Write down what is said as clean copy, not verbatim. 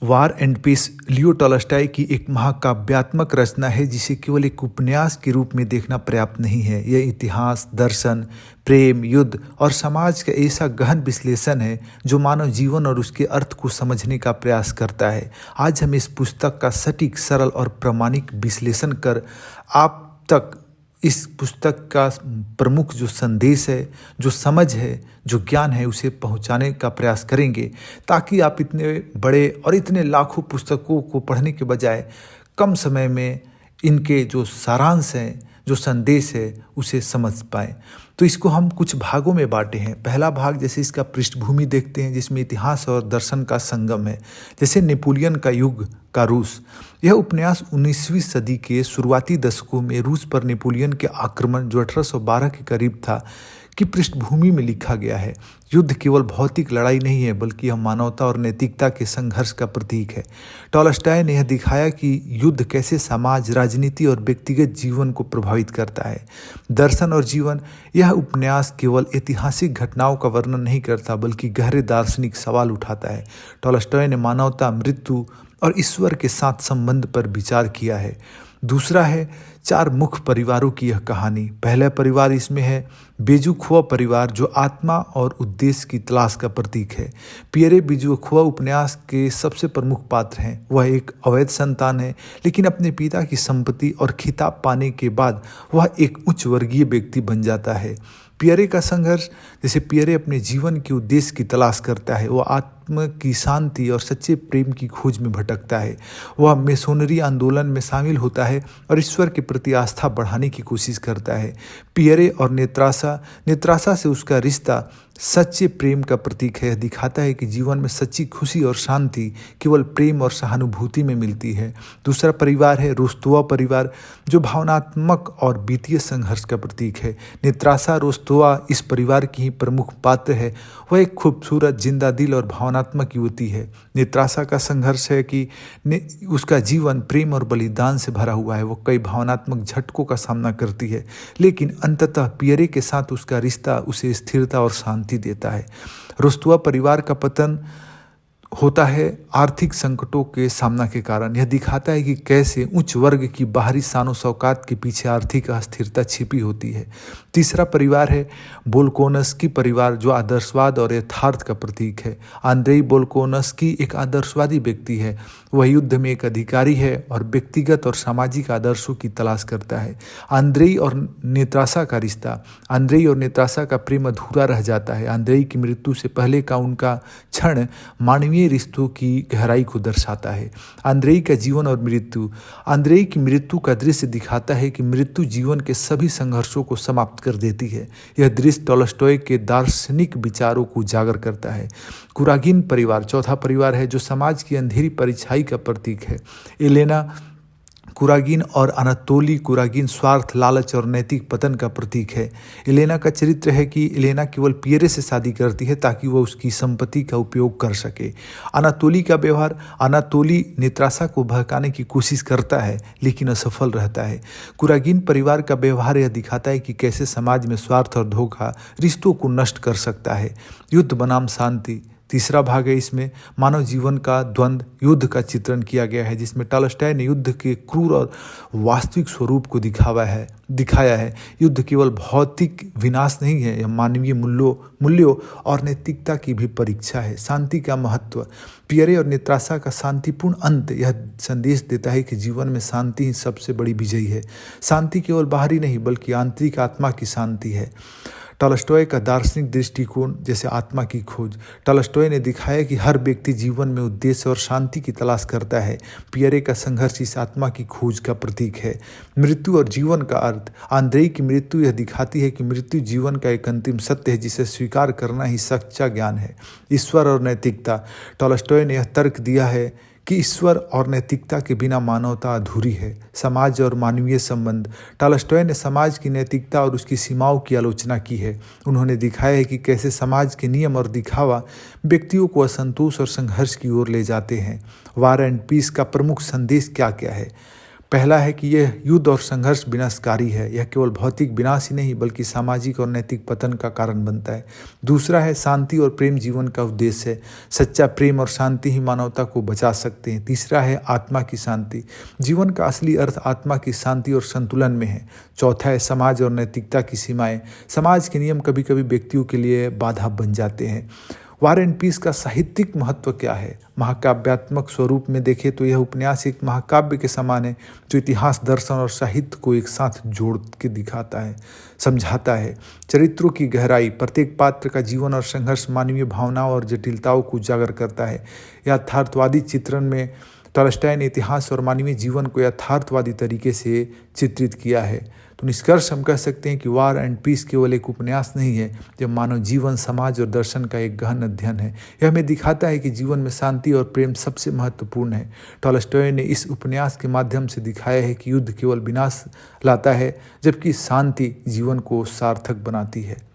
War and peace Leo Tolstoy की एक महाकाव्यात्मक रचना है जिसे केवल एक उपन्यास के रूप में देखना पर्याप्त नहीं है। यह इतिहास, दर्शन, प्रेम, युद्ध और समाज का ऐसा गहन विश्लेषण है जो मानव जीवन और उसके अर्थ को समझने का प्रयास करता है। आज हम इस पुस्तक का सटीक, सरल और प्रामाणिक विश्लेषण कर आप तक इस पुस्तक का प्रमुख जो संदेश है, जो समझ है, जो ज्ञान है, उसे पहुंचाने का प्रयास करेंगे, ताकि आप इतने बड़े और इतने लाखों पुस्तकों को पढ़ने के बजाय कम समय में इनके जो सारांश हैं, जो संदेश है, उसे समझ पाएँ। तो इसको हम कुछ भागों में बांटे हैं। पहला भाग जैसे इसका पृष्ठभूमि देखते हैं, जिसमें इतिहास और दर्शन का संगम है, जैसे नेपोलियन का युग का रूस। यह उपन्यास 19वीं सदी के शुरुआती दशकों में रूस पर नेपोलियन के आक्रमण जो 1812 के करीब था की पृष्ठभूमि में लिखा गया है। युद्ध केवल भौतिक लड़ाई नहीं है, बल्कि यह मानवता और नैतिकता के संघर्ष का प्रतीक है। टॉल्स्टॉय ने यह दिखाया कि युद्ध कैसे समाज, राजनीति और व्यक्तिगत जीवन को प्रभावित करता है। दर्शन और जीवन, यह उपन्यास केवल ऐतिहासिक घटनाओं का वर्णन नहीं करता, बल्कि गहरे दार्शनिक सवाल उठाता है। टॉल्स्टॉय ने मानवता, मृत्यु और ईश्वर के साथ संबंध पर विचार किया है। दूसरा है 4 मुख्य परिवारों की यह कहानी। पहला परिवार इसमें है बेजुखुआ परिवार, जो आत्मा और उद्देश्य की तलाश का प्रतीक है। पियरे बेजुखुआ उपन्यास के सबसे प्रमुख पात्र हैं। वह एक अवैध संतान है, लेकिन अपने पिता की संपत्ति और खिताब पाने के बाद वह एक उच्च वर्गीय व्यक्ति बन जाता है। पियरे का संघर्ष, जैसे पियरे अपने जीवन के उद्देश्य की तलाश करता है, वह आत्म की शांति और सच्चे प्रेम की खोज में भटकता है। वह मेसोनरी आंदोलन में शामिल होता है और ईश्वर के प्रति आस्था बढ़ाने की कोशिश करता है। पियरे और नेत्रासा से उसका रिश्ता सच्चे प्रेम का प्रतीक है। दिखाता है कि जीवन में सच्ची खुशी और शांति केवल प्रेम और सहानुभूति में मिलती है। दूसरा परिवार है रोस्तोवा परिवार, जो भावनात्मक और वित्तीय संघर्ष का प्रतीक है। नेत्रासा रोस्तोवा इस परिवार की ही प्रमुख पात्र है। वह एक खूबसूरत, जिंदा दिल और भावनात्मक युवती है। नेत्रासा का संघर्ष है कि उसका जीवन प्रेम और बलिदान से भरा हुआ है। वो कई भावनात्मक झटकों का सामना करती है, लेकिन अंततः पियरे के साथ उसका रिश्ता उसे स्थिरता और शांति देता है। रोस्तोवा परिवार का पतन होता है आर्थिक संकटों के सामना के कारण। यह दिखाता है कि कैसे उच्च वर्ग की बाहरी शानो शौकात के पीछे आर्थिक अस्थिरता छिपी होती है। तीसरा परिवार है बोल्कोनस्की परिवार, जो आदर्शवाद और यथार्थ का प्रतीक है। आंद्रेई बोल्कोनस्की एक आदर्शवादी व्यक्ति है। वह युद्ध में एक अधिकारी है और व्यक्तिगत और सामाजिक आदर्शों की तलाश करता है। आंद्रेई और नेत्रासा का रिश्ता, आंद्रेई और नेत्रासा का प्रेम अधूरा रह जाता है। आंद्रेई की मृत्यु से पहले का उनका क्षण मानवीय रिश्तों की गहराई को दर्शाता है। आंद्रेई का जीवन और मृत्यु, आंद्रेई की मृत्यु का दृश्य दिखाता है कि मृत्यु जीवन के सभी संघर्षों को समाप्त कर देती है। यह दृश्य टॉल्स्टॉय के दार्शनिक विचारों को उजागर करता है। कुरागिन परिवार चौथा परिवार है, जो समाज की अंधेरी परछाई का प्रतीक है। एलेना कुरागिन और अनातोली कुरागिन स्वार्थ, लालच और नैतिक पतन का प्रतीक है। एलेना का चरित्र है कि एलेना केवल पियरे से शादी करती है ताकि वह उसकी संपत्ति का उपयोग कर सके। अनातोली का व्यवहार, अनातोली नेत्रासा को बहकाने की कोशिश करता है, लेकिन असफल रहता है। कुरागिन परिवार का व्यवहार यह दिखाता है कि कैसे समाज में स्वार्थ और धोखा रिश्तों को नष्ट कर सकता है। युद्ध बनाम शांति तीसरा भाग है। इसमें मानव जीवन का द्वंद्व, युद्ध का चित्रण किया गया है, जिसमें टॉल्स्टॉय ने युद्ध के क्रूर और वास्तविक स्वरूप को दिखाया है। युद्ध केवल भौतिक विनाश नहीं है, यह मानवीय मूल्यों और नैतिकता की भी परीक्षा है। शांति का महत्व, पियरे और नेत्रासा का शांतिपूर्ण अंत यह संदेश देता है कि जीवन में शांति ही सबसे बड़ी विजयी है। शांति केवल बाहरी नहीं, बल्कि आंतरिक आत्मा की शांति है। टॉल्स्टॉय का दार्शनिक दृष्टिकोण, जैसे आत्मा की खोज, टॉल्स्टॉय ने दिखाया कि हर व्यक्ति जीवन में उद्देश्य और शांति की तलाश करता है। पियरे का संघर्ष इस आत्मा की खोज का प्रतीक है। मृत्यु और जीवन का अर्थ, आंद्रेई की मृत्यु यह दिखाती है कि मृत्यु जीवन का एक अंतिम सत्य है, जिसे स्वीकार करना ही सच्चा ज्ञान है। ईश्वर और नैतिकता, टॉल्स्टॉय ने यह तर्क दिया है कि ईश्वर और नैतिकता के बिना मानवता अधूरी है। समाज और मानवीय संबंध, टॉल्स्टॉय ने समाज की नैतिकता और उसकी सीमाओं की आलोचना की है। उन्होंने दिखाया है कि कैसे समाज के नियम और दिखावा व्यक्तियों को असंतोष और संघर्ष की ओर ले जाते हैं। वार एंड पीस का प्रमुख संदेश क्या क्या है? पहला है कि यह युद्ध और संघर्ष विनाशकारी है। यह केवल भौतिक विनाश ही नहीं बल्कि सामाजिक और नैतिक पतन का कारण बनता है। दूसरा है शांति और प्रेम जीवन का उद्देश्य है। सच्चा प्रेम और शांति ही मानवता को बचा सकते हैं। तीसरा है आत्मा की शांति। जीवन का असली अर्थ आत्मा की शांति और संतुलन में है। चौथा है समाज और नैतिकता की सीमाएं। समाज के नियम कभी कभी व्यक्तियों के लिए बाधा बन जाते हैं। वार एंड पीस का साहित्यिक महत्व क्या है? महाकाव्यात्मक स्वरूप में देखें तो यह उपन्यास एक महाकाव्य के समान है जो इतिहास, दर्शन और साहित्य को एक साथ जोड़ के दिखाता है, समझाता है। चरित्रों की गहराई, प्रत्येक पात्र का जीवन और संघर्ष मानवीय भावनाओं और जटिलताओं को उजागर करता है। यथार्थवादी चित्रण में टॉलस्टॉय ने इतिहास और मानवीय जीवन को यथार्थवादी तरीके से चित्रित किया है। तो निष्कर्ष हम कह सकते हैं कि वार एंड पीस केवल एक उपन्यास नहीं है, यह मानव जीवन, समाज और दर्शन का एक गहन अध्ययन है। यह हमें दिखाता है कि जीवन में शांति और प्रेम सबसे महत्वपूर्ण है। टॉलस्टॉय ने इस उपन्यास के माध्यम से दिखाया है कि युद्ध केवल विनाश लाता है, जबकि शांति जीवन को सार्थक बनाती है।